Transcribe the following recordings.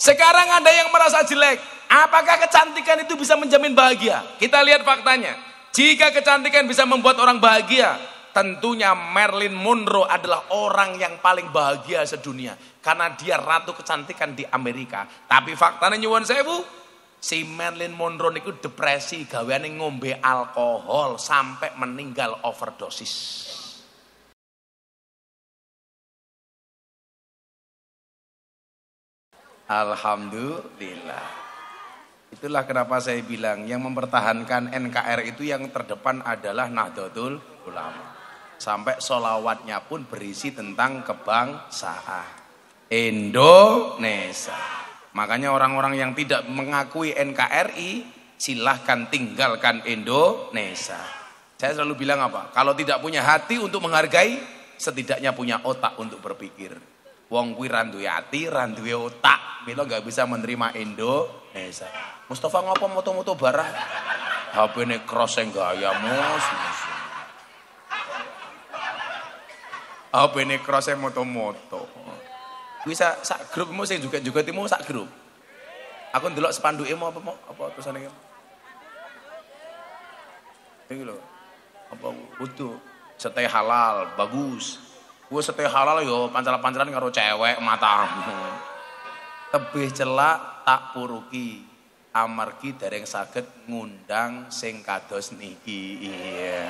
Sekarang ada yang merasa jelek. Apakah kecantikan itu bisa menjamin bahagia? Kita lihat faktanya. Jika kecantikan bisa membuat orang bahagia, tentunya Marilyn Monroe adalah orang yang paling bahagia sedunia. Karena dia ratu kecantikan di Amerika. Tapi faktanya nyuwun sewu, si Marilyn Monroe itu depresi, gaweane ngombe alkohol sampai meninggal overdosis. Alhamdulillah. Itulah kenapa saya bilang yang mempertahankan NKRI itu yang terdepan adalah Nahdlatul Ulama. Sampai sholawatnya pun berisi tentang kebangsaan Indonesia. Makanya orang-orang yang tidak mengakui NKRI silahkan tinggalkan Indonesia. Saya selalu bilang apa? Kalau tidak punya hati untuk menghargai, setidaknya punya otak untuk berpikir. Wong kuwi ra duwe ati, ra duwe otak, mila enggak bisa menerima Indonesia. Mustafa ngopo moto-moto barah? HP-ne cross gaya mus. HP-ne cross moto-moto. Kuwi sak grupmu sing juga timu sak grup. Aku ndelok spandukmu apa tulisane iki? Iki lho. Apa kudu stay halal, bagus. Gue setih halal yo pancal-pancalan karo cewek matamu. Tebih celak tak puruki amargi dereng saged ngundang sing kados niki. Iya.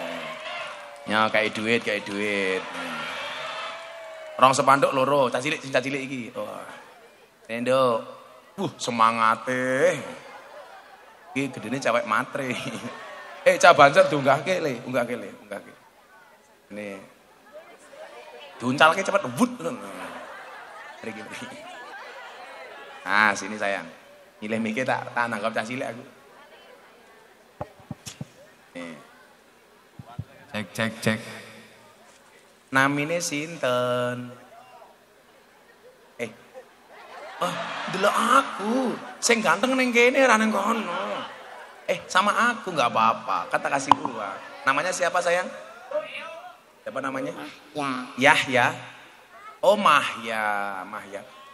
Ya kayak duit. Orang sepanduk loro, cah cilik iki. Wah. Nendo. Semangate. Iki gedene cewek matre. Cah Banjar diunggahke le, unggahke. Ini diuncalke cepet wut. Mriki. Ah, sini sayang. Milih mikir tak nanggap cah cilik aku. Nih. Cek. Namine sinten? Delok aku. Sing ganteng ning kene ra ning kono. Sama aku enggak apa-apa. Kata kasih uang. Namanya siapa sayang? Siapa namanya? Yahya. Oh Mahya.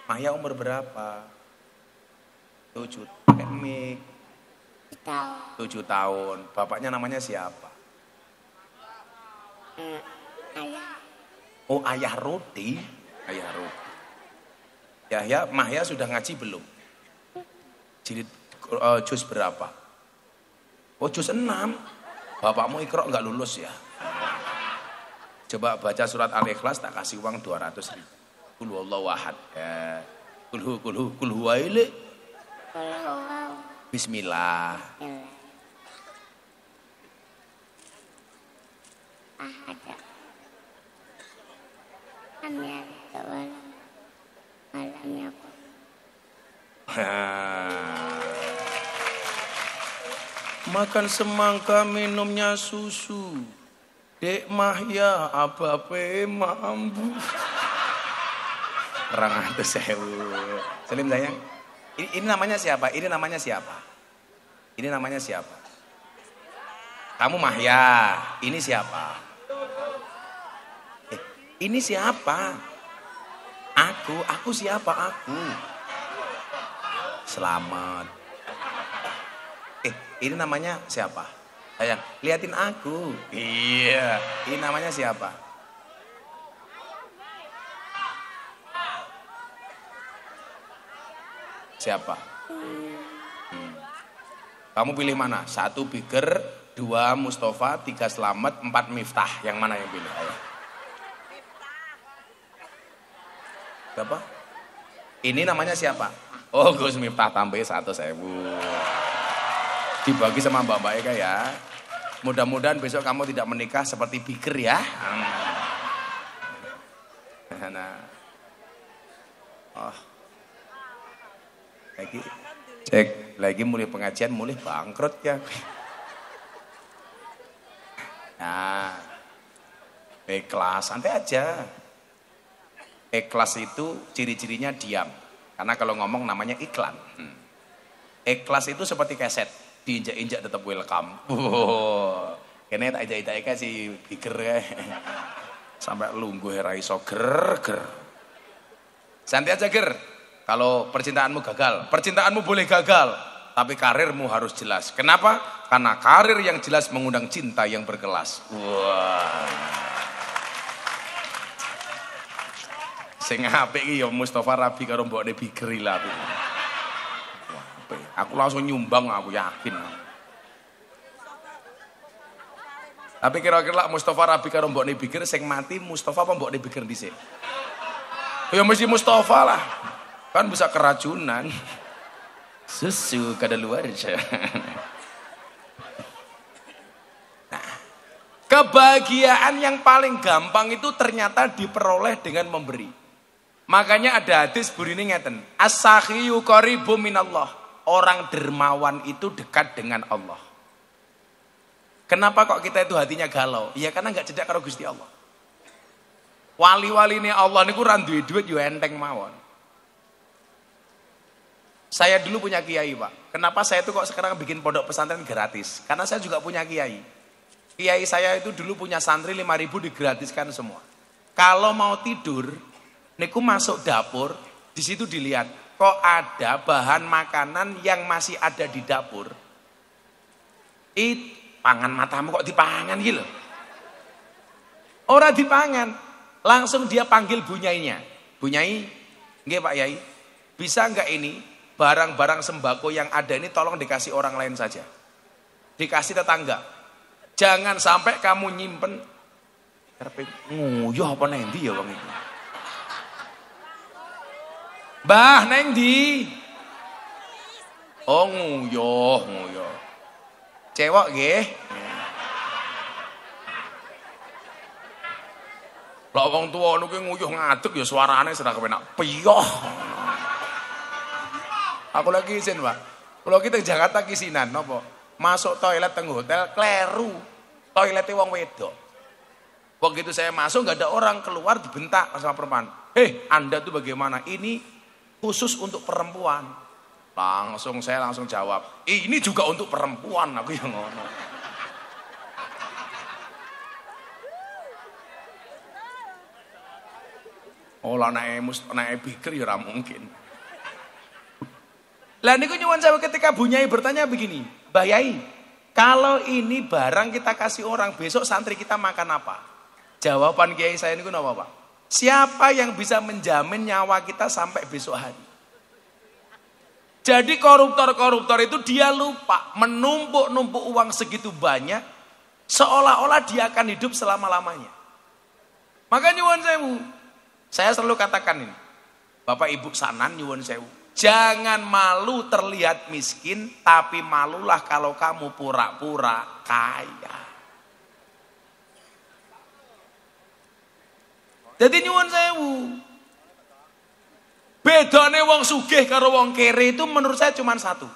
Mahya umur berapa? 7. Pakai mic. 7 tahun. Bapaknya namanya siapa? Ayah. Oh Ayah Roti. Yahya, Mahya sudah ngaji belum? Jilid juz berapa? Oh juz 6. Bapakmu Iqra enggak lulus ya? Coba baca surat Al-Ikhlas tak kasih uang 200.000. Qul huwallahu ahad. Qul huwa ile. Bismillah. Ahad. Makan semangka minumnya susu. Dek Mahya apa-apa mampu. 200.000. Salim sayang. Ini namanya siapa? Kamu Mahya. Ini siapa? Ini siapa? Aku siapa aku? Selamat. Ini namanya siapa? Sayang, liatin aku. Iya, ini namanya siapa? Siapa? Kamu pilih mana? 1 Biker, 2 Mustafa, 3 Slamet, 4 Miftah. Yang mana yang pilih? Ayo. Siapa? Ini namanya siapa? Oh Gus Miftah, tambah 100.000. Dibagi sama Mbak Eka ya. Mudah-mudahan besok kamu tidak menikah seperti Biker ya. Nah. Lagi mulai pengajian mulai bangkrut ya. Nah. Ikhlas, santai aja. Ikhlas itu ciri-cirinya diam. Karena kalau ngomong namanya iklan. Ikhlas itu seperti keset. Diinjak-injak tetap welcome. Kene tak injak-injak si Biker ya. Sampai lungguh ra iso ger. Santai aja ger. Kalau percintaanmu gagal, percintaanmu boleh gagal, tapi karirmu harus jelas. Kenapa? Karena karir yang jelas mengundang cinta yang berkelas. Wah. Sing apik iki ya Mustofa Rabi karo mbokne Bigri lah. Aku langsung nyumbang, aku yakin. Tapi kira-kira Mustofa Rabi karo mbokne Bigri sing mati Mustofa apa mbokne Bigri dhisik? Ya mesti Mustofa lah. Kan bisa keracunan. Susu kadaluarsa. Nah, kebahagiaan yang paling gampang itu ternyata diperoleh dengan memberi. Makanya ada hadis burine ngeten, as-sakhiyu qaribum minallah. Orang dermawan itu dekat dengan Allah. Kenapa kok kita itu hatinya galau? Ya karena enggak cedak karo Gusti Allah. Wali-wali ini Allah niku ra duwe duit yo enteng mawon. Saya dulu punya kiai, Pak. Kenapa saya itu kok sekarang bikin pondok pesantren gratis? Karena saya juga punya kiai. Kiai saya itu dulu punya santri 5.000 digratiskan semua. Kalau mau tidur, niku masuk dapur, di situ dilihat kok ada bahan makanan yang masih ada di dapur. Pangan matamu kok dipangan gitu. Ora dipangan, langsung dia panggil bunyainya. Bunyai, nggih Pak Yai, bisa enggak ini barang-barang sembako yang ada ini tolong dikasih orang lain saja. Dikasih tetangga. Jangan sampai kamu nyimpen. Nguyuh apa neng ndi ya wong iki? Mbah neng ndi? Oh nguyuh. Cewek nggih. Lah wong tuwa niku nguyuh ngadeg ya suarane sedang kepenak piyoh. Aku lagi izin, Pak. Kalau kita Jakarta kisinan napa? Masuk toilet teng hotel kleru. Toiletnya wong wedok. Begitu saya masuk nggak ada orang, keluar dibentak sama perempuan. Anda tuh bagaimana? Ini khusus untuk perempuan. Saya langsung jawab, ini juga untuk perempuan. Aku yang ngono. Oh lah naik pikir ya mungkin. Lah niku nyuwun sewu ketika bunyai bertanya begini, Mbah Yai, kalau ini barang kita kasih orang, besok santri kita makan apa? Jawaban kiai saya niku napa, Pak? Siapa yang bisa menjamin nyawa kita sampai besok hari? Jadi koruptor-koruptor itu dia lupa menumpuk-numpuk uang segitu banyak, seolah-olah dia akan hidup selama-lamanya. Maka nyuwun sewu, saya selalu katakan ini, Bapak Ibu sanan nyuwun sewu. Jangan malu terlihat miskin, tapi malulah kalau kamu pura-pura kaya. Jadi nyuwun sewu. Bedane wong sugih karo wong kere itu menurut saya cuma satu.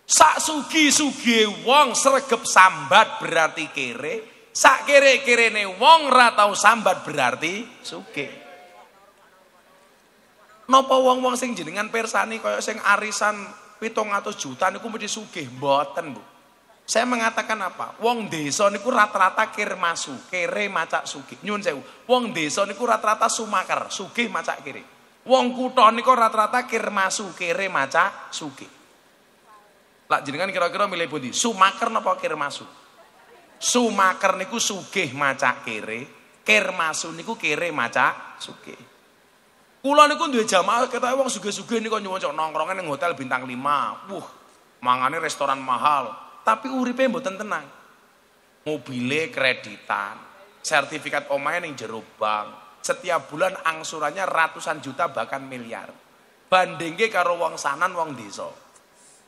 Sak sugih-sugih wong sregep sambat berarti kere, sak kere-kerene wong ra tau sambat berarti sugih. Napa wong-wong sing jenengan persani kaya sing arisan 700 juta niku mesti sugih? Mboten, Bu. Saya mengatakan apa? Wong desa niku rata-rata kir masu, kere macak sugih. Nyun sewu. Wong desa niku rata-rata sumakar, sugih macak kere. Wong kutha niku rata-rata kir masu, kere macak sugih. Lah jenengan kira-kira milih pundi? Sumakar napa kir masu? Sumakar niku sugih macak kere, kir masu niku kere macak sugih. Kula niku duwe jamaah ketoke wong sugih-sugih niku nyuwun nongkrongan ning hotel bintang 5. Mangane restoran mahal, tapi uripe mboten tenang. Mobile kreditan, sertifikat omahe ning jero bank. Setiap bulan angsurannya ratusan juta bahkan miliar. Bandingke karo wong sanan wong desa.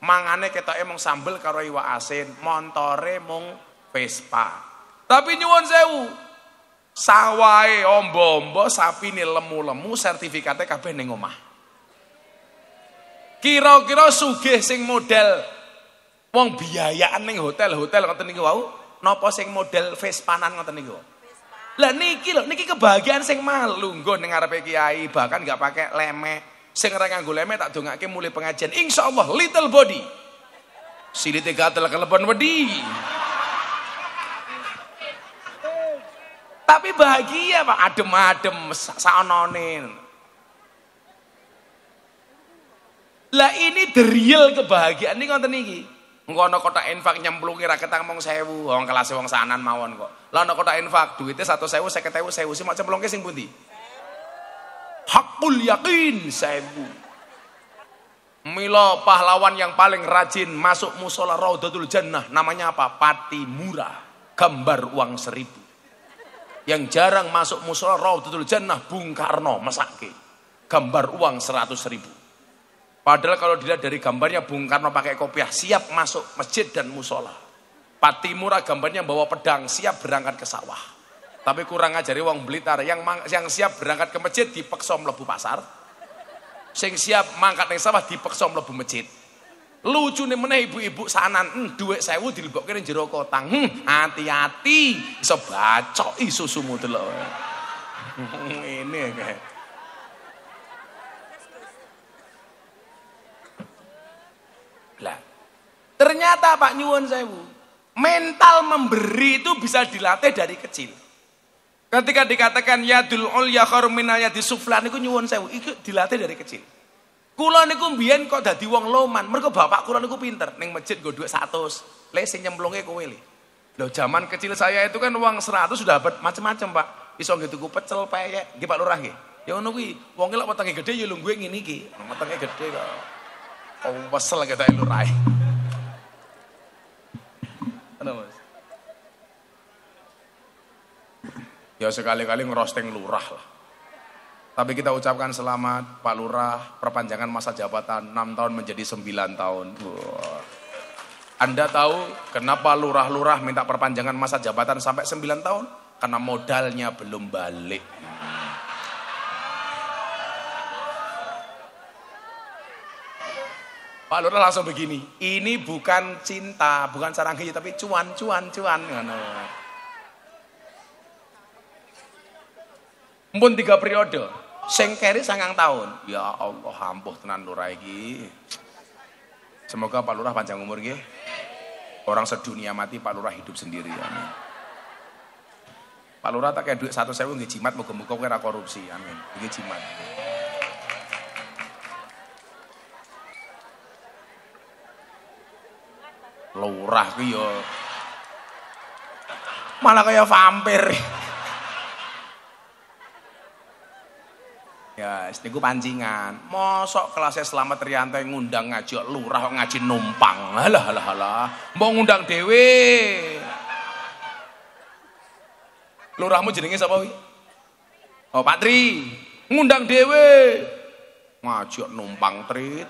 Mangane ketoke mung sambel karo iwak asin, montore mung Vespa. Tapi nyuwun sewu, sawahe ombo-ombo, sapine lemu-lemu, sertifikatnya kabeh ning omah. Kira-kira sugih sing model wong biayaan ning hotel-hotel ngoten niku wau, napa sing model Vespanan ngoten niku? Lah niki lho, niki kebahagiaan sing malu nggo ning ngarepe kiai, bahkan enggak pakai lemek. Sing ora nganggo lemek tak dongake mulai pengajian. Insyaallah little body. Silite gatel kelebon wedi. Tapi bahagia Pak, adem-adem saonone. Lah ini the real kebahagiaan ini ngoten iki. Engko ana kotak infak nyemplungi ra ketang mong 1000, wong kelas wong sanan mawon kok. Lah ana kotak infak duwite 100.000, 50.000, 1000 sing mak cemplungke sing pundi? Hakul yakin 1000. Mila pahlawan yang paling rajin masuk musola Raudhatul Jannah namanya apa? Patimura, gambar uang 1000. Yang jarang masuk musola Raudhatul Jannah Bung Karno mesake, gambar uang 100.000. Padahal kalau dilihat dari gambarnya Bung Karno pakai kopiah, siap masuk masjid dan musola. Patimura gambarnya bawa pedang, siap berangkat ke sawah. Tapi kurang ngajari wong Blitar, yang siap berangkat ke masjid dipeksa mlebu pasar. Sing siap mangkat ning sawah dipeksa mlebu masjid. Lucune meneh ibu-ibu sanan, dhuwit 1000 dilebokke ning jero kotang. Hati-hati iso bacoki susumu delok. Ini kayak lah. Ternyata Pak nyuwun sewu, mental memberi itu bisa dilatih dari kecil. Ketika dikatakan yadul ulya khairum minal yadi sufla niku nyuwun sewu, iku dilatih dari kecil. Kula niku mbiyen kok dadi wong loman, mergo bapak kula niku pinter, ning masjid nggo dhuwit 100. Le sing nyemplunge kowe le. Lho zaman kecil saya itu kan uang 100 sudah macam-macam, Pak. Iso nggih tuku pecel, peyek, nggih Pak Lurah nggih. Ya ngono kuwi, wong lek wetenge gedhe ya lungguhe ngene iki. Wetenge gedhe kok. Oh, wesel kita Lurah. Ana Mas. Ya sekali-kali ngerosting lurah lah. Tapi kita ucapkan selamat Pak Lurah, perpanjangan masa jabatan 6 tahun menjadi 9 tahun. Wah. Anda tahu kenapa lurah-lurah minta perpanjangan masa jabatan sampai 9 tahun? Karena modalnya belum balik. Pak Lurah langsung begini, ini bukan cinta, bukan saranggi, tapi cuan. Mpun 3 periode, sing keri 9 tahun. Ya Allah, ampuh tenan Lurah iki. Semoga Pak Lurah panjang umur nggih. Orang sedunia mati, Pak Lurah hidup sendiri. Amin. Pak Lurah tak kayak duit 100.000 nggih jimat, muga-muga kowe ora korupsi. Amin. Nggih jimat. Lurah ki yo malah kayak vampir. Ya, niku pancingan. Mosok kelasnya Slamet Rianto ngundang ngaji lurah kok ngaji numpang. Halah. Mbok ngundang dhewe. Lurahmu jenenge sapa wi? Oh, Pak Tri. Ngundang dhewe. Ngaji numpang tri.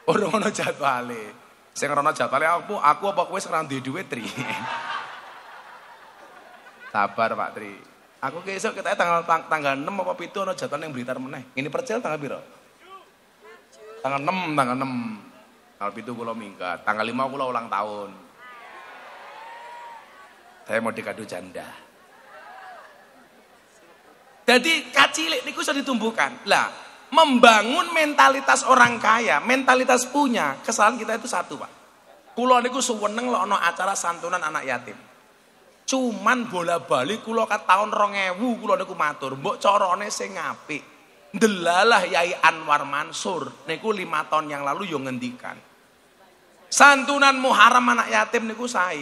Ora ono jadwale. Sing ora ono jadwale aku apa kowe sing ora duwe dhuwit, Tri. Sabar, Pak Tri. Aku ke esuk kita tanggal 6 apa 7 ono jadwal ning Blitar meneh. Ini percel tanggal piro? Tanggal 6. Tanggal 7 kula minggat, tanggal 5 kula ulang tahun. Saya mau dikado janda. Jadi kacilik niku iso ditumbuhkan. Lah, membangun mentalitas orang kaya, mentalitas punya, kesalahan kita itu satu, Pak. Kula niku suweneng lek ana acara santunan anak yatim. Cuman bola-bali kula kat taun 2000 kula niku matur, mbok carane sing apik. Ndelalah Yai Anwar Mansur niku 5 tahun yang lalu yo ngendikan. Santunan Muharram anak yatim niku sae.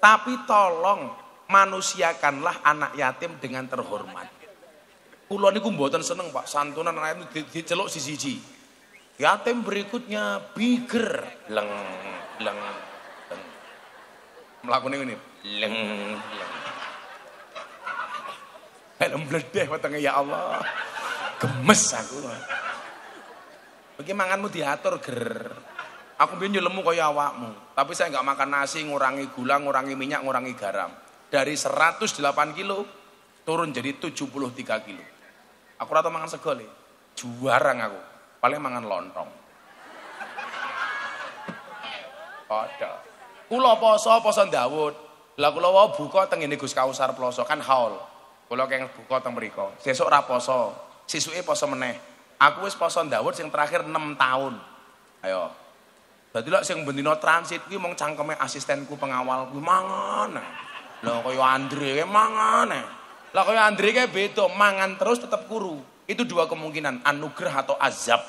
Tapi tolong manusiakanlah anak yatim dengan terhormat. Kula niku mboten seneng, Pak, santunan anak yatim diceluk siji-siji. Yatim berikutnya bigger, leng. Mlakune ngene, leng. Helm bledeh wetenge ya Allah. Gemes aku. Iki manganmu diatur ger. Aku biyen yo lemu kaya awakmu, tapi saya enggak makan nasi, ngurangi gula, ngurangi minyak, ngurangi garam. Dari 108 kilo turun jadi 73 kilo. Aku rata mangan sego le. Juarang aku. Paling mangan lontong. Padha. Kula poso Daud. Lah kula wae buka teng ngene Gus Kausar Ploso kan haul. Kula keng buka teng mriku. Sesuk ra poso, sesuke poso meneh. Aku wis poso Daud sing terakhir 6 tahun. Ayo. Dadi lek sing bendina transit kuwi mung cangkeme asistenku pengawal kuwi mangan. Lah kaya Andre mangan. Lah kaya Andre kae beda, mangan terus tetep kuru. Itu dua kemungkinan, anugerah atau azab.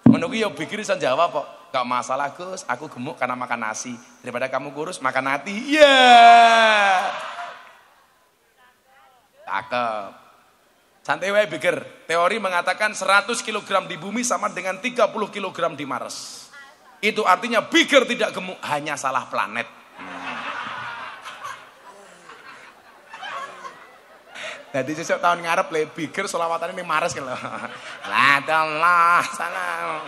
Menunggu ya pikir bisa jawab kok. Gak masalah Gus, aku gemuk karena makan nasi. Daripada kamu kurus makan hati. Iya. Cakep. Santai wae pikir. Teori mengatakan 100 kg di bumi sama dengan 30 kg di Mars. Itu artinya pikir tidak gemuk, hanya salah planet. Jadi sesuk tahun ngarep le pikir selawatan ini Mars kan lho. La Allah salam.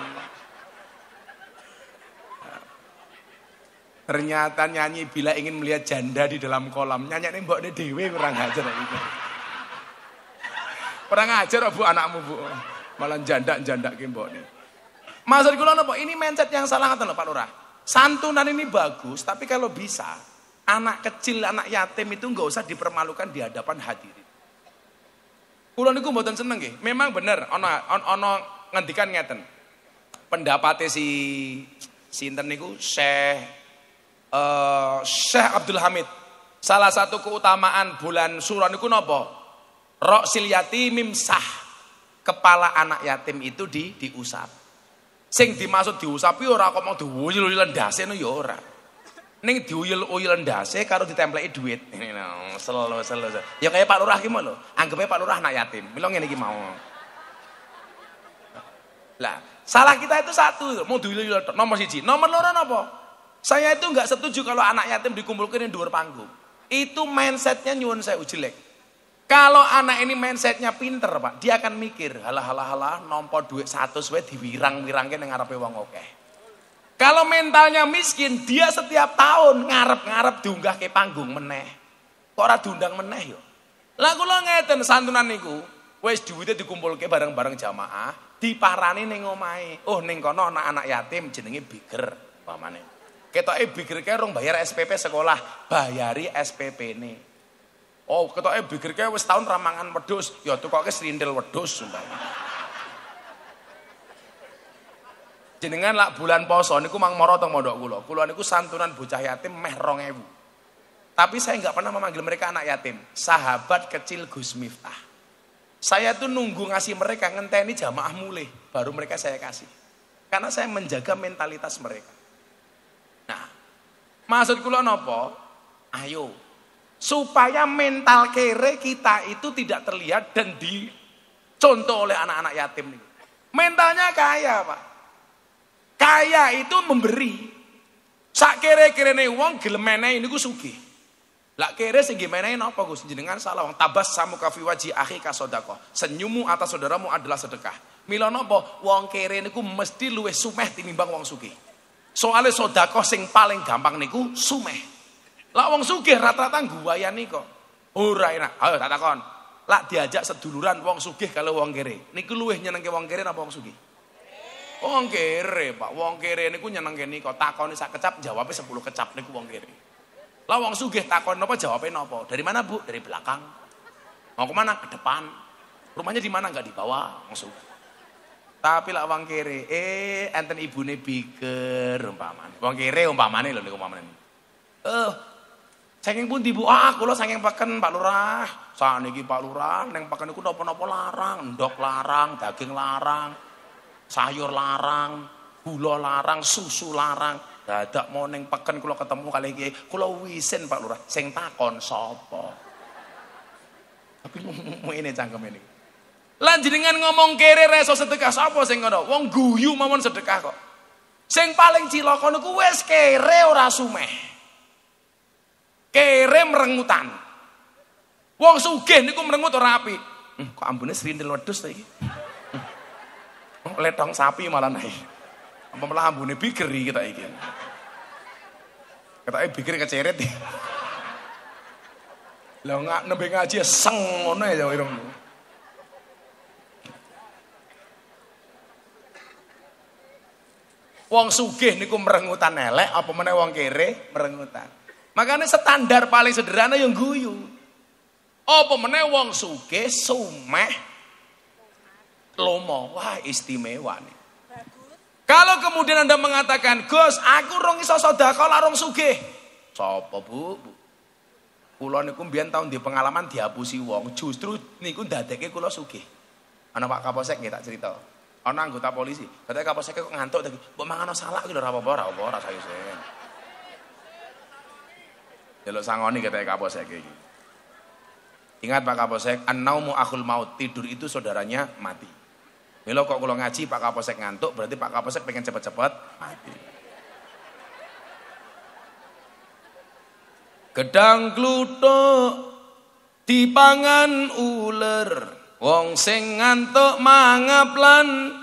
Ternyata nyanyi bila ingin melihat janda di dalam kolam. Nyanyane mbokne dhewe kurang ajar iki. Kurang ajar Bu anakmu Bu. Malah janda-jandake mbokne. Maksud kula napa? Ini mindset yang salah ngoten lho Pak Lurah. Santunan ini bagus, tapi kalau bisa anak kecil, anak yatim itu enggak usah dipermalukan di hadapan hadirin. Kula niku mboten seneng nggih. Memang bener ana ngendikan ngeten. Pendapatnya si sinten niku Syekh Abdul Hamid. Salah satu keutamaan bulan Syura niku napa? Ra'sil yatim mimsah. Kepala anak yatim itu diusap. Sing dimaksud diusapi ora kok mau diuyul-uyul ndase no ya ora. Ning diuyul-uyul ndase karo ditempleki duit. Selo. Ya kaya Pak Lurah ki mau lho. Anggepe Pak Lurah anak yatim. Mila ngene iki mau. Lah, salah kita itu satu, mau diuyul-uyul nomor 1. Nomor 2 napa? Saya itu enggak setuju kalau anak yatim dikumpulkan di dhuwur panggung. Itu mindsetnya nyuwun saya jelek. Kalau anak ini mindsetnya pinter Pak, dia akan mikir, halah nompo duit 100 wae diwirang-wirangke ning ngarepe wong akeh. Kalau mentalnya miskin, dia setiap tahun ngarep-ngarep diunggah ke panggung meneh. Kok ora diundang meneh yo? Lah kula ngeten santunan niku, wis duwite dikumpulke bareng-bareng jamaah, diparani ning omahe. Oh ning kono anak-anak yatim jenenge biger pamane. Ketoke biger kae rong bayar SPP sekolah, bayari SPP-ne. Oh, ketoke biger kae wis tahun ramangan wedhus, ya tukoke srindel wedhus umpama. Jenengan lak bulan poso niku mang mara teng mondok kula. Kula niku santunan bocah yatim meh 2000. Tapi saya enggak pernah memanggil mereka anak yatim. Sahabat kecil Gus Miftah. Saya tuh nunggu ngasih mereka ngenteni jamaah mulih, baru mereka saya kasih. Karena saya menjaga mentalitas mereka. Nah, maksud kula napa? Ayo, supaya mental kere kita itu tidak terlihat dan dicontoh oleh anak-anak yatim nih. Mentalnya kaya Pak. Kaya itu memberi. Sak kere-kerene wong gelem menehi niku sugih. Lah kere sing menehi napa Gus? Jenengan salah wong tabas samu ka fi waji akhi ka sedekah. Senyummu atas saudaramu adalah sedekah. Mila napa? Wong kere niku mesti luwih sumeh tinimbang wong sugih. Soale sedekah sing paling gampang niku sumeh. Lah wong sugih rata-rata guayani kok. Ora enak. Ayo tak takon. Lak diajak seduluran wong sugih kalau wong kere. Niku luwih nyenengke wong kere napa wong sugih? Wong kere, Pak. Wong kere niku nyenengke nika. Takoni sak kecap, jawabe 10 kecap niku wong kere. Lah wong sugih takon napa jawabe napa? Dari mana, Bu? Dari belakang. Mau kemana? Ke depan. Rumahnya di mana? Enggak di bawah. Langsung. Tapi lah wong kere, enten ibune biger umpamane. Wong kere umpamane lho niku umpamane. Saking pundi Bu? Kula saking peken Pak Lurah. Saniki Pak Lurah ning peken niku napa-napa larang, ndok larang, daging larang, sayur larang, gula larang, susu larang. Dadak mau ning peken kula ketemu kali iki, kula wisin Pak Lurah. Sing takon sapa? Tapi ngene cangkeme niku. Lan jenengan ngomong kere reso sedekah sapa sing ngono? Wong guyu mawon sedekah kok. Sing paling cilaka niku wis kere ora sumeh. Kere merengutan. Wong sugih niku merengut ora apik. Kok ambune srindel wedhus ta iki? Letong sapi malah naik. Apa malah ambune biger kita iki. Ketake biger keceret. Lah nembe ngaji seng ngono ya irung. Wong sugih niku merengutan elek, apa meneh wong kere merengutan. Makanya standar paling sederhana yang guyu. Apa meneh wong sugih sumeh lomo, wah istimewa nih. Kalau kemudian Anda mengatakan, Gus, aku rong iso sedekah lah rong sugih. Sapa Bu? Kula niku mbiyen tau di pengalaman dihapusi wong, justru niku ndadekke kula sugih. Ana Pak Kapolsek nggih tak cerita. Ana anggota polisi, katanya Kapolsek kok ngantuk tadi. Mbok mangan salak iki lho ora apa-apa, ora sayusen. Delok sangoni katanya Kapolsek iki. Ingat Pak Kapolsek, an-naumu akhul maut, tidur itu saudaranya mati. Milo kok kula ngaji Pak Kapolsek ngantuk, berarti Pak Kapolsek pengen cepet-cepet mati. Gedang kluthuk dipangan uler, wong sing ngantuk mangaplan.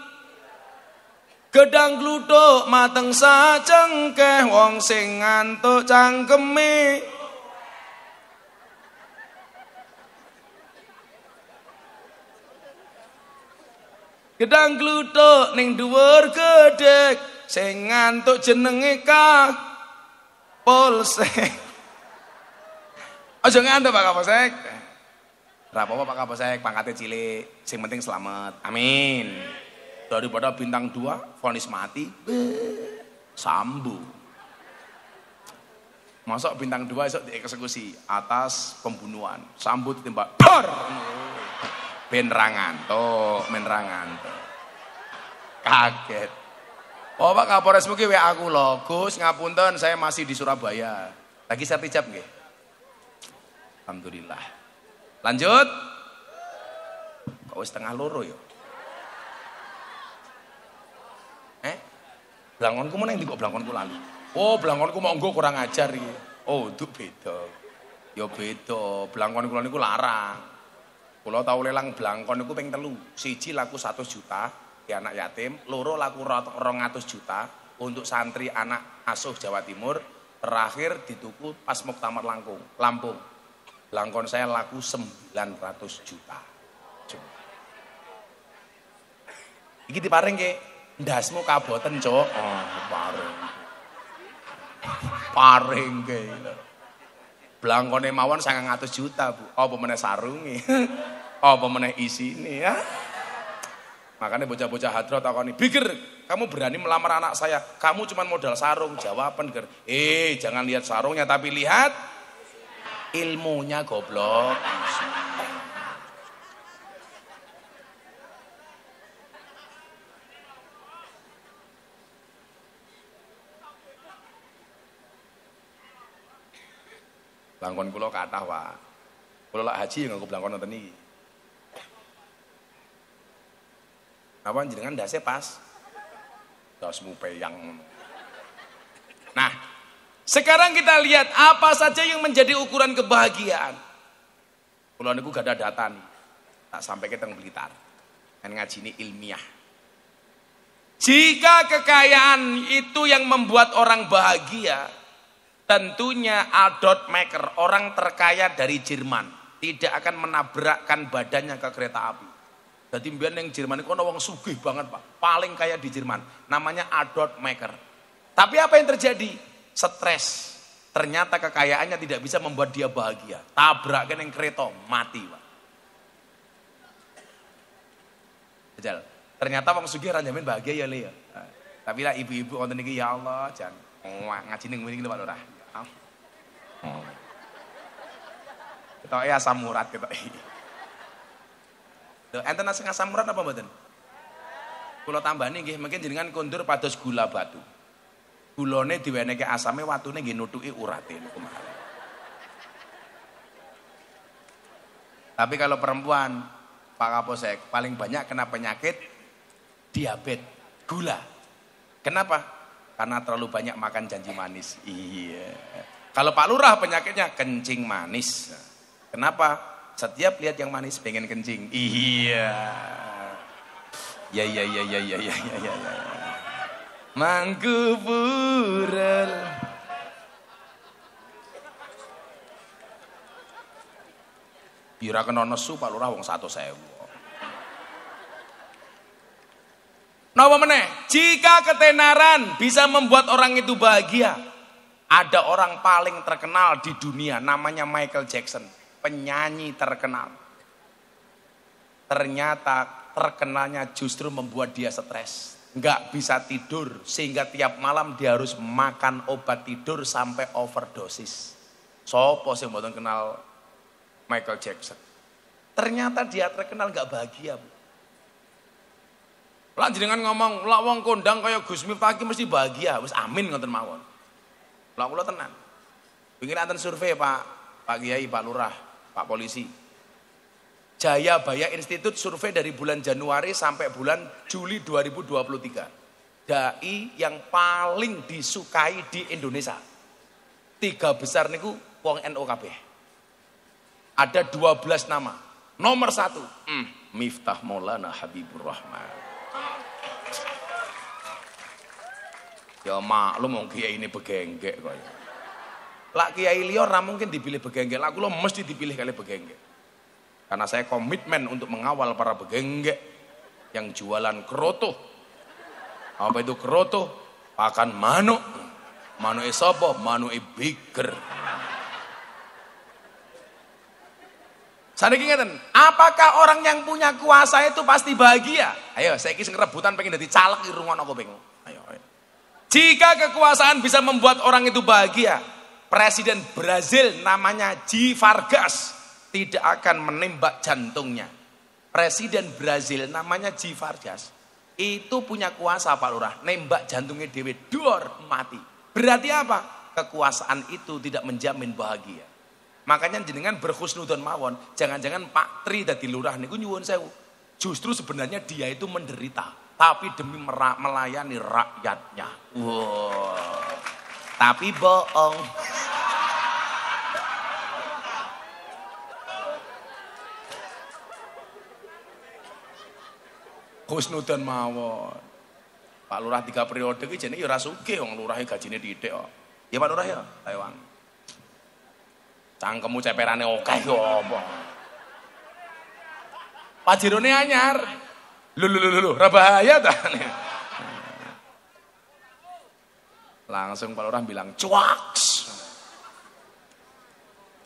Gedang kluthuk mateng sacengkeh, wong sing ngantuk cangkeme. Gedang kluthuk ning dhuwur gedhek, sing ngantuk jenenge Kapolsek. Aja ngantuk Pak Kapolsek. Ora apa-apa Pak Kapolsek, pangkatnya cilik, sing penting selamat. Amin. Daripada bintang 2 vonis mati, sambu. Masuk bintang 2 esok dieksekusi atas pembunuhan. Sambu ditembak. Dor. Ben ra ngantuk, men ra ngantuk. Kaget. Oh Pak Kapolres mungkin WA aku lho, Gus ngapunten saya masih di Surabaya. Lagi sertijab nggih. Alhamdulillah. Lanjut. Kok wis tengah loro ya? Blangonku meneh ndi kok blangkonku lali. Oh, blangkonku monggo kurang ajar iki. Oh, itu beda. Ya beda. Blangkon kula niku larang. Kula tau lelang blangkon niku ping 3. Siji laku 100 juta di anak yatim, loro laku 200 juta untuk santri anak asuh Jawa Timur. Terakhir dituku pas Muktamar Lampung. Blangkon saya laku 900 juta. Iki diparing ke ndasmu kaboten, Cuk. Oh, paring ke. Blangkone mawon 900 juta, Bu. Apa meneh sarunge? Apa meneh isine ya? Makanya bocah-bocah hadro takoni, "Bikir, kamu berani melamar anak saya? Kamu cuma modal sarung." Jawaban ger. Jangan lihat sarungnya tapi lihat ilmunya goblok. Blangkon kula kathah, Pak. Kula lak haji nganggo blangkon ngoten iki. Apa jenengan ndase pas? Dasmu peyang. Nah, sekarang kita lihat apa saja yang menjadi ukuran kebahagiaan. Kula niku gak ada data nih. Tak sampai ke teng Blitar. Kan ngaji ini ilmiah. Jika kekayaan itu yang membuat orang bahagia, tentunya Adolf Mekker, orang terkaya dari Jerman, tidak akan menabrakkan badannya ke kereta api. Jadi mbiyen yang Jerman itu ana wong sugih banget, Pak. Paling kaya di Jerman. Namanya Adolf Mekker. Tapi apa yang terjadi? Stres. Ternyata kekayaannya tidak bisa membuat dia bahagia. Tabrakan yang kereta, mati, Pak. Jajal. Ternyata wong sugih ra jamin bahagia ya, Le ya. Tapi lah ibu-ibu wonten iki ya Allah, jan ngaji ning ngene iki Pak Lurah. Ketoke asam urat ketoke. Lho enten sing asam urat apa mboten? Kula tambani nggih, mungkin jenengan kondur pados gula batu. Gulane diwenehke asame, watune nggih nutuki urate niku mawon. Tapi kalau perempuan, Pak Kapolsek, paling banyak kena penyakit diabetes, gula. Kenapa? Karena terlalu banyak makan janji manis. Iya. Kalau Pak Lurah penyakitnya kencing manis. Kenapa? Setiap lihat yang manis pengen kencing. Iya. Ya. Mangku purel. Ira kena nesu Pak Lurah wong 100.000. Napa meneh? Jika ketenaran bisa membuat orang itu bahagia. Ada orang paling terkenal di dunia namanya Michael Jackson, penyanyi terkenal. Ternyata terkenalnya justru membuat dia stres. Nggak bisa tidur sehingga tiap malam dia harus makan obat tidur sampai overdosis. Sopo sing mboten kenal Michael Jackson. Ternyata dia terkenal nggak bahagia, Bu. Lah jenengan ngomong, lak wong kondang kaya Gus Miftah iki mesti bahagia, wis amin ngoten mawon. Lah kula tenan. Pengin anten survei Pak Kiai, Pak Lurah, Pak Polisi. Jayabaya Institute survei dari bulan Januari sampai bulan Juli 2023. Dai yang paling disukai di Indonesia. 3 besar niku wong NU kabeh. Ada 12 nama. Nomor 1, Miftah Maulana Habibur Rahman. Ya maklum wong kiai ini begenggek kok. Lah kiai liya ora mungkin dipilih begenggek. Lah kula mesti dipilih kali begenggek. Karena saya komitmen untuk mengawal para begenggek yang jualan keroto. Apa itu keroto? Pakan manuk. Manuke sapa? Manuke biger. Saniki ngeten, apakah orang yang punya kuasa itu pasti bahagia? Ayo, saiki sing rebutan pengen dadi caleg iki rungokno kuping. Ayo. Jika kekuasaan bisa membuat orang itu bahagia, Presiden Brazil namanya G. Vargas tidak akan menembak jantungnya. Presiden Brazil namanya G. Vargas itu punya kuasa Pak Lurah, nembak jantungnya dewe dor mati. Berarti apa? Kekuasaan itu tidak menjamin bahagia. Makanya jenengan berhusnudon mawon, jangan-jangan Pak Tri dadi lurah niku nyuwun sewu. Justru sebenarnya dia itu menderita, tapi demi melayani rakyatnya. Wow. Tapi bohong. Husnudon mawon. Pak Lurah 3 periode iki jenenge ya ora sugih wong lurahe gajine thithik kok. Ya Pak Lurah ya, Taiwan. Cangkemmu ceperane akeh yo apa. Pajirone anyar. Lho, ora bahaya ta. Langsung Pak Lurah bilang, "Cuaks."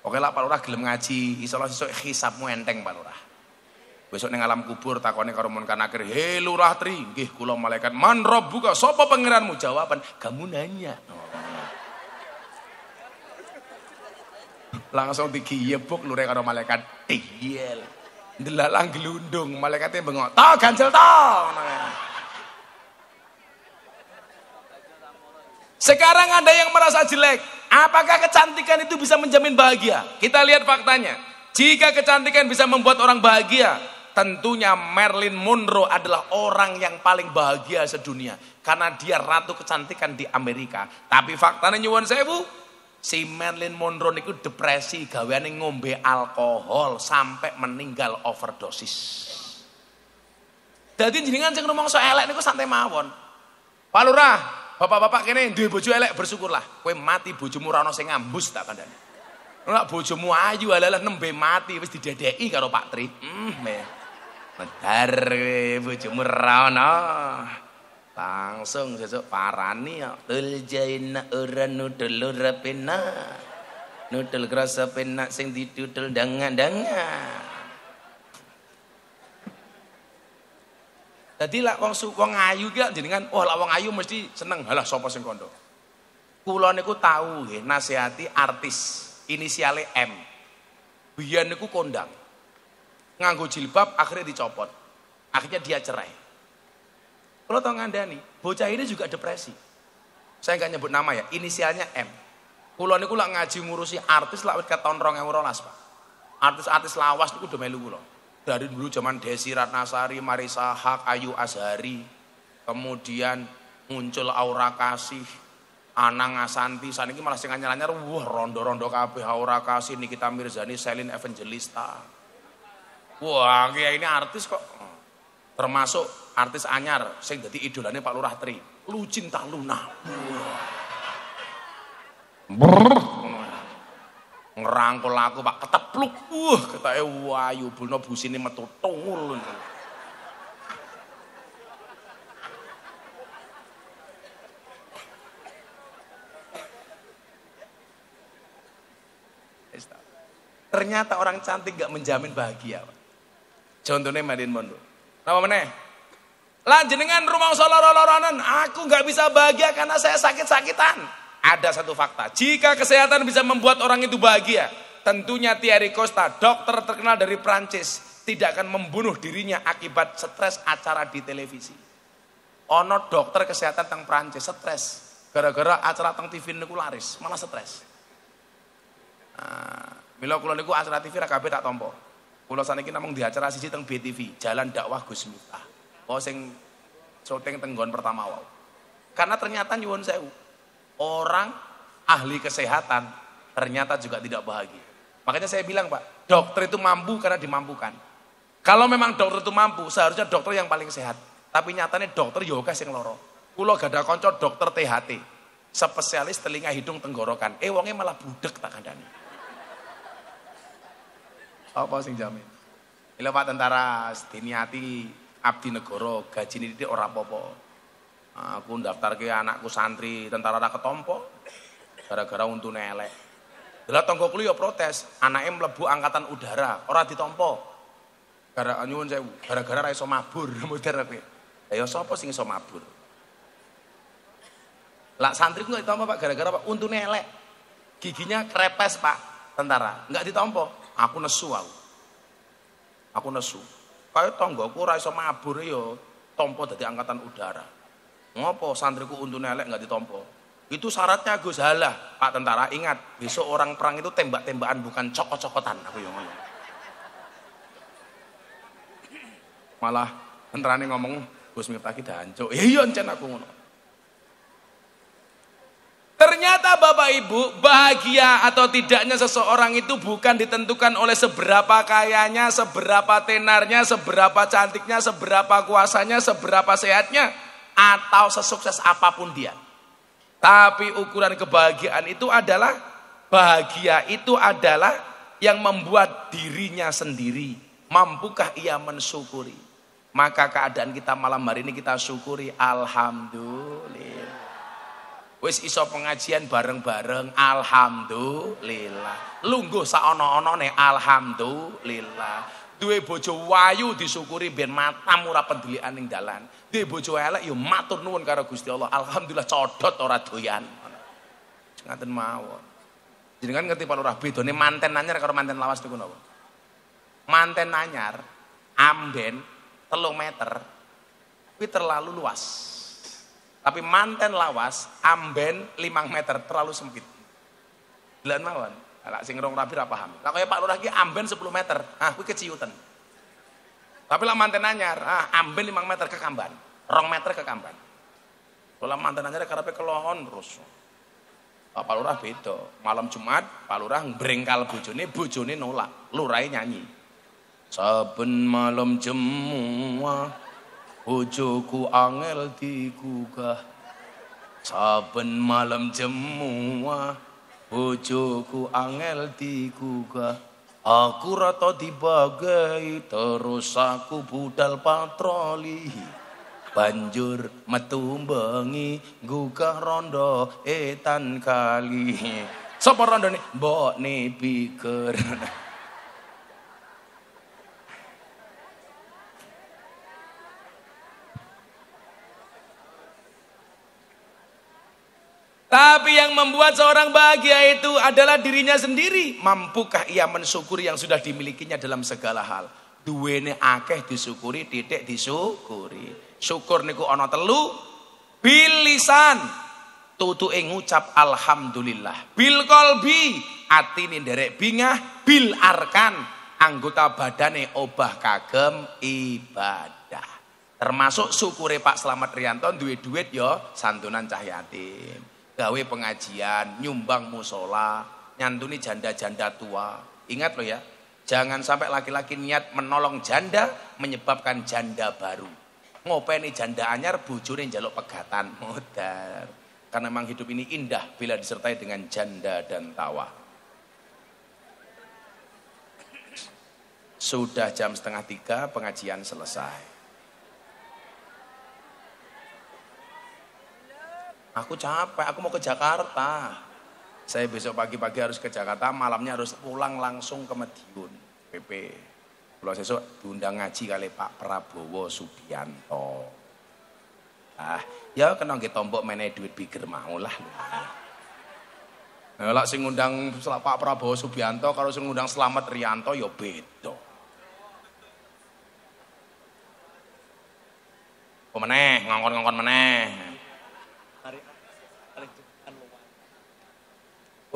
Oke lah Pak Lurah gelem ngaji, insyaallah sesuk hisabmu enteng Pak Lurah. Besok ning alam kubur takone karo Munkar Nakir, "He Lurah Tri, nggih kula malaikat, man rabbuka, sapa pangeranmu?" Jawaban, "Kamu nanya." Langsung digiyebuk lure karo malaikat, "Diyel." Ndelalang gelundung, malaikatnya bengok, "Ta ganjel ta." Sekarang ada yang merasa jelek. Apakah kecantikan itu bisa menjamin bahagia? Kita lihat faktanya. Jika kecantikan bisa membuat orang bahagia, tentunya Marilyn Monroe adalah orang yang paling bahagia sedunia. Karena dia ratu kecantikan di Amerika. Tapi faktanya nyuwun sewu, si Marilyn Monroe niku depresi gaweane ngombe alkohol sampai meninggal overdosis. Jadi jenengan sing rumangsa elek niku santai mawon. Pak Lurah, bapak-bapak kene duwe bojo elek bersyukurlah. Kowe mati bojomu ora ono sing ngambus tak kandhani. Nek bojomu ayu alalah nembe mati wis didedeki karo Pak Tri. Medar bojomu ora ono. Langsung sesuk parani ya. Tul jaina ora nudul ora pena. Nudul krasa pena sing didudul dangan-dangan. Dadi lak wong ayu ki jenengan, oh lak wong ayu mesti seneng. Halah sapa sing kandha. Kula niku tau nggih nasihati artis inisiale M. Biyen niku kondang. Nganggo jilbab akhirnya dicopot. Akhirnya dia cerai. Kalau tau ngandani, bocah ini juga depresi. Saya nggak nyebut nama ya, inisialnya M. Kulo niku lak ngaji ngurusi artis lak wit tahun 2012, Pak. Artis-artis lawas niku do melu kulo. Dari dulu zaman Desi Ratnasari, Marisa Haque, Ayu Azhari, kemudian muncul Aura Kasih, Anang Asanti, saniki malah sing anyar-anyar, wah rondo-rondo kabeh Aura Kasih, Nikita Mirzani, Selin Evangelista. Wah, kayak ini artis kok. Termasuk artis anyar sing dadi idolane Pak Lurah Tri, Lucinta Luna. Ngerangkul aku Pak ketepluk. Ketake wayu bulno busine metu tungul. Ternyata orang cantik gak menjamin bahagia. Contohnya Marilyn Monroe. Apa meneh? Lah jenengan rumangsa lara-laranan, aku nggak bisa bahagia karena saya sakit-sakitan. ada satu fakta. Jika kesehatan bisa membuat orang itu bahagia, tentunya Thierry Costa, dokter terkenal dari Prancis, tidak akan membunuh dirinya akibat stres acara di televisi. Ono dokter kesehatan teng Prancis stres gara-gara acara teng TV niku laris, malah stres. Mila kula niku acara TV ra kabeh tak tampa. Kula saniki namung di acara siji teng BTV, Jalan Dakwah Gus Miftah. Sing syuting teng nggon pertama wau. Karena ternyata nyuwun sewu, orang ahli kesehatan ternyata juga tidak bahagia. Makanya saya bilang Pak, dokter itu mampu karena dimampukan. Kalau memang dokter itu mampu, seharusnya dokter yang paling sehat. Tapi nyatanya dokter yoga sing loro. Kulo gada konco dokter THT, spesialis telinga hidung tenggorokan. Wonge malah budek tak kandhani. Apa sing jamin? Ila Pak tentara diniati abdi negara, gajine titik ora apa-apa. Aku ndaftarke anakku santri tentara ra ketompo gara-gara untune elek. Lah tanggoku ya protes, anake mlebu angkatan udara, ora ditampa. Gara nyuwun sewu, gara-gara ra iso mabur modern kowe. Ya sapa sing iso mabur? Lah santri ku enggak ditampa Pak gara-gara Pak untune elek. Giginya krepes Pak, tentara. Enggak ditampa. Aku nesu aku. Aku nesu. Kaya tanggoku ora iso mabur ya tampa dadi angkatan udara. Ngopo santriku untune elek enggak ditampa? Itu syaratnya Gus. Halah, Pak tentara ingat, besok orang perang itu tembak-tembakan bukan cokot-cokotan. Aku yang ngomong. Malah tentarane ngomong Gus Miftah ki dancuk. Iya encen aku ngono. Ternyata Bapak Ibu, bahagia atau tidaknya seseorang itu bukan ditentukan oleh seberapa kayanya, seberapa tenarnya, seberapa cantiknya, seberapa kuasanya, seberapa sehatnya, atau sesukses apapun dia. Tapi ukuran kebahagiaan itu adalah, bahagia itu adalah yang membuat dirinya sendiri. Mampukah ia mensyukuri? Maka keadaan kita malam hari ini kita syukuri, alhamdulillah. Wis iso pengajian bareng-bareng, alhamdulillah. Lungguh saono-onone, alhamdulillah. Duwe bojo wayu disyukuri ben matamu ora pendelikan ning dalan. Duwe bojo elek ya matur nuwun karo Gusti Allah. Alhamdulillah codot ora doyan. Ngaten mawon. Jenengan ngerti Pak Lurah bedane manten anyar karo manten lawas niku napa? Manten anyar amben 3 meter kuwi terlalu luas. Tapi manten lawas amben 5 meter terlalu sempit. Delan mawon. Lah sing rong rabi ra paham. Lah kaya Pak Lurah ki amben 10 meter. Kuwi keciutan. Tapi lah manten anyar, amben 5 meter ke kamban, 2 meter ke kamban. Kalau manten anyar karepe kelon terus. Pak Lurah beda. Malam Jumat Pak Lurah brengkal bojone nolak. Lurahe nyanyi. Saben malam jemuah bojoku angel digugah. Saben malam jemuah bojoku angel digugah. Aku rata dibagai terus aku budal patroli. Banjur metu bengi gugah rondo etan kali. Sapa rondone? Mbokne pikir. Tapi yang membuat seorang bahagia itu adalah dirinya sendiri. Mampukah ia mensyukuri yang sudah dimilikinya dalam segala hal? Duwene akeh disyukuri, titik disyukuri. Syukur niku ana 3. Bil lisan, tutuke ngucap alhamdulillah. Bil qalbi, atine nderek bingah. Bil arkan, anggota badane obah kagem ibadah. Termasuk syukure Pak Slamet Rianto duwe duit ya santunan cah yatim. Gawe pengajian, nyumbang musola, nyantuni janda-janda tua. Ingat loh ya, jangan sampai laki-laki niat menolong janda menyebabkan janda baru. Ngopeni janda anyar bojone njaluk pegatan modar. Karena memang hidup ini indah bila disertai dengan janda dan tawa. Sudah jam 2:30 pengajian selesai. Aku capek, aku mau ke Jakarta. Saya besok pagi-pagi harus ke Jakarta, malamnya harus pulang langsung ke Madiun, PP. Kalau besok diundang ngaji kali Pak Prabowo Subianto. Ya kena nggih tombok meneh duit bigger mau lah. Lek sing ngundang Pak Prabowo Subianto karo sing ngundang Slamet Rianto ya beda. Apa meneh, ngongkon-ngongkon meneh.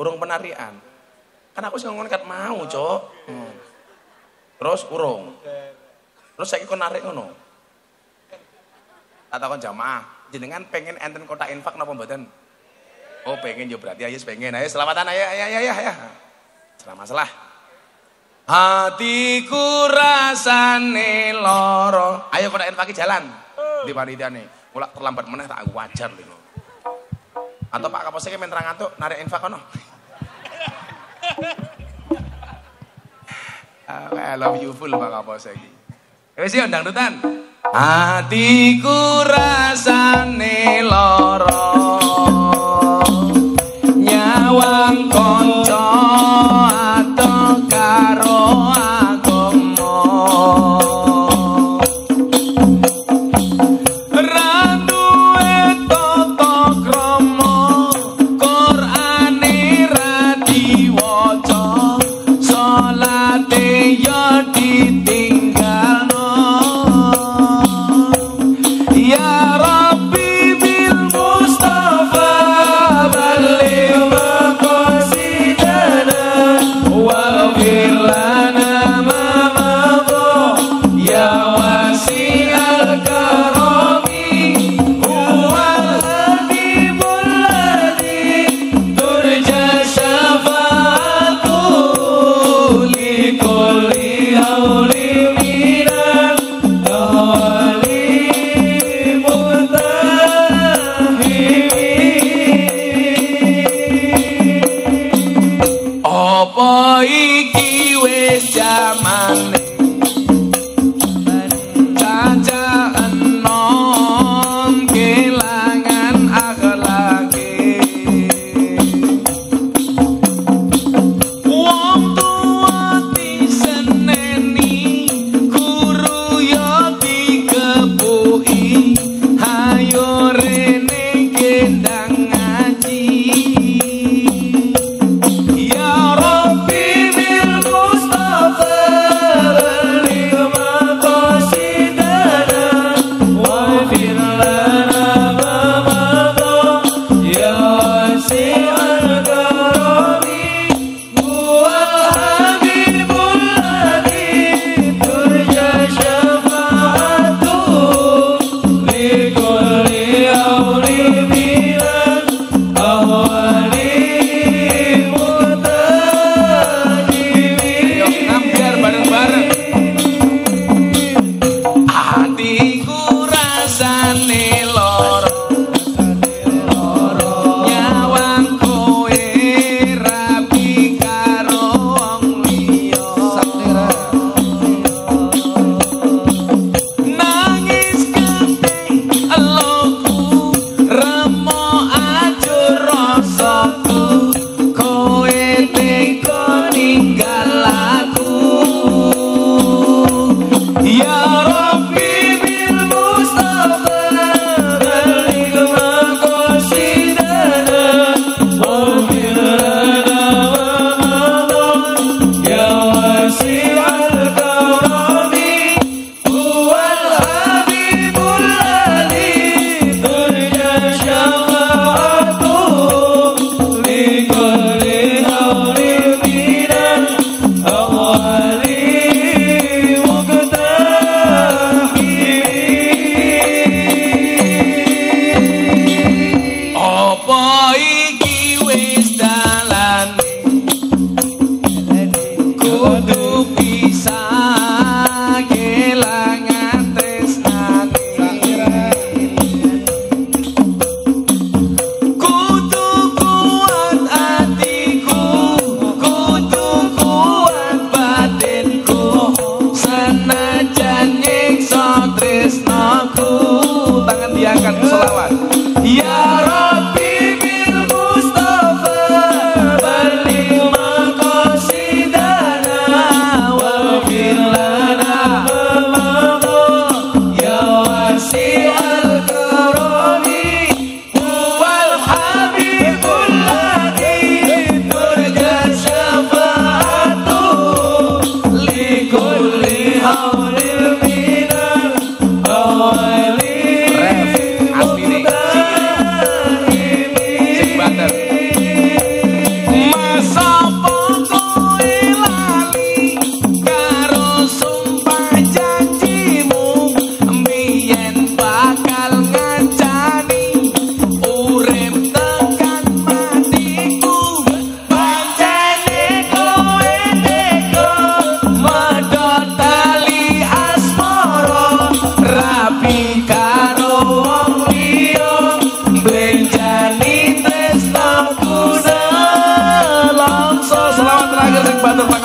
Urung penarian. Kan aku sing ngongkon kat mau, Cuk. Terus urung. Terus saiki kon narik ngono. Tak takon jamaah, jenengan pengen enten kotak infak napa mboten? Oh pengen ya berarti ayo pengen. Ayo selamatan ayo. Selamat. Hatiku rasane loro. Ayo kotak infak jalan. Di panitia nih. Mulai terlambat meneh tak wajar lho. Atau Pak Kapolsek men terang antuk narik infak kono. I love you full Pak Kapolsek. Wis yo dangdutan. Hatiku rasane loro. Nyawang konco atau karo agama randuwe tata krama Qur'ane ra diwaca salate ya ditinggalno ya Rabbi bil Mustafa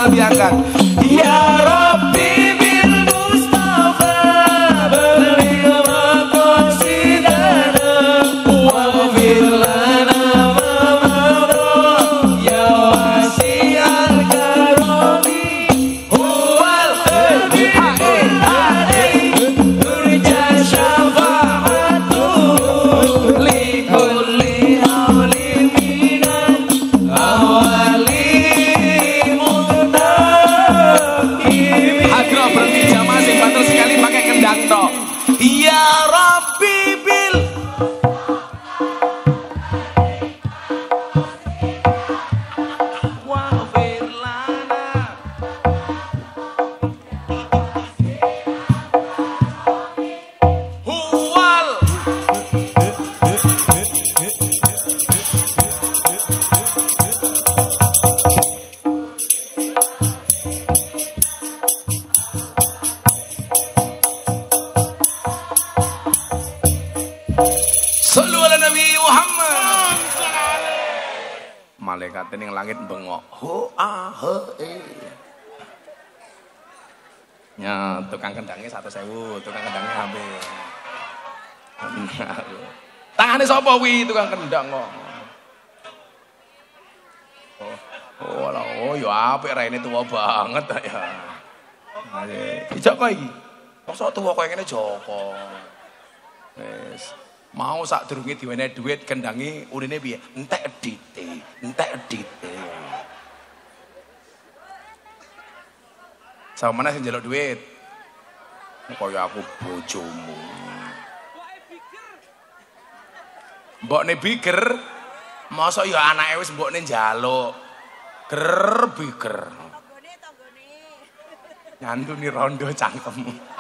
Muawal diangkat. Ya Rabbi bil Mustafa baligh maqasidana waghfir lana ma madha ya wasi'al karami huwal turja syafa'atu li kulli haulin minan awali muqtahim. Hadroh berhenti jamaah sing banter sekali pakai kendang tok. Ya Rabbi bil waghfir lana huwal Sallu ala Nabi Muhammad. Malaikat ning langit bengok. Ho ah he e. Ya, tukang kendangnya 1.000, tukang kendangnya habis. Tangane sapa kuwi tukang kendang kok? Oh, oh ya apik raine tuwa banget ta ya. Dijak kok iki. Mosok tuwa koyo ngene Joko. Wis. Mau sak durunge diwenehi dhuwit kendangi urine piye? Entek edite, entek edite. Sama mana sing njaluk dhuwit? Kaya aku bojomu. Mbokne biger, masa ya anake wis mbokne njaluk. Ger biger. Nyanduni rondo cangkemmu.